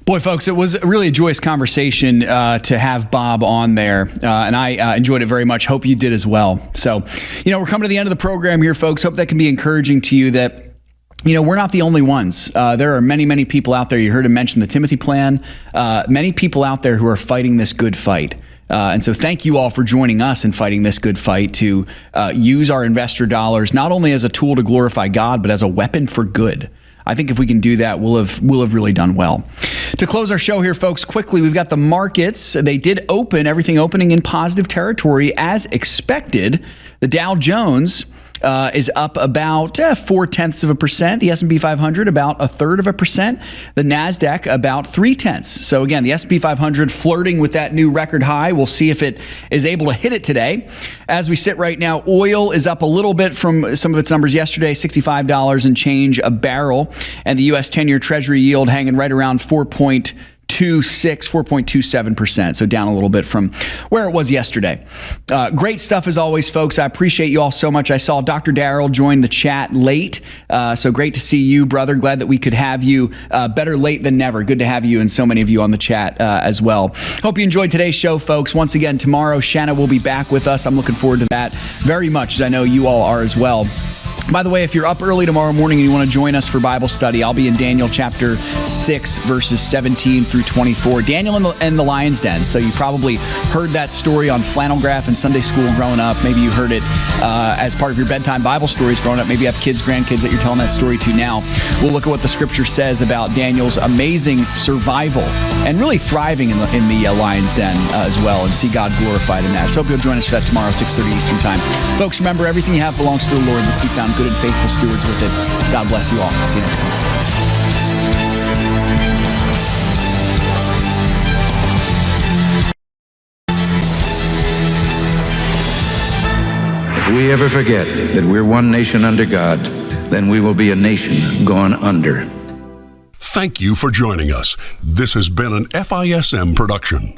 Boy, folks, it was really a joyous conversation to have Bob on there, and I enjoyed it very much. Hope you did as well. So, we're coming to the end of the program here, folks. Hope that can be encouraging to you that we're not the only ones. There are many, many people out there. You heard him mention the Timothy Plan. Many people out there who are fighting this good fight. And so thank you all for joining us in fighting this good fight to use our investor dollars not only as a tool to glorify God, but as a weapon for good. I think if we can do that, we'll have really done well. To close our show here, folks, quickly, we've got the markets. They did open, everything opening in positive territory as expected. The Dow Jones is up about 0.4%. The S&P 500 about 1/3%. The NASDAQ about 0.3. So again, the S&P 500 flirting with that new record high. We'll see if it is able to hit it today. As we sit right now, oil is up a little bit from some of its numbers yesterday, $65 and change a barrel. And the U.S. 10-year Treasury yield hanging right around 4.2%. 4.27%, so down a little bit from where it was yesterday. Great stuff as always, folks. I appreciate you all so much. I saw Dr. Darrell join the chat late, so great to see you, brother. Glad that we could have you. Better late than never. Good to have you and so many of you on the chat as well. Hope you enjoyed today's show, folks. Once again, tomorrow, Shanna will be back with us. I'm looking forward to that very much, as I know you all are as well. By the way, if you're up early tomorrow morning and you want to join us for Bible study, I'll be in Daniel chapter 6, verses 17 through 24. Daniel and the Lion's Den. So you probably heard that story on flannel graph in Sunday school growing up. Maybe you heard it as part of your bedtime Bible stories growing up. Maybe you have kids, grandkids that you're telling that story to now. We'll look at what the scripture says about Daniel's amazing survival and really thriving in the Lion's Den as well, and see God glorified in that. So hope you'll join us for that tomorrow, 6:30 Eastern Time. Folks, remember, everything you have belongs to the Lord. Let's be found good and faithful stewards with it. God bless you all. See you next time. If we ever forget that we're one nation under God, then we will be a nation gone under. Thank you for joining us. This has been an FISM production.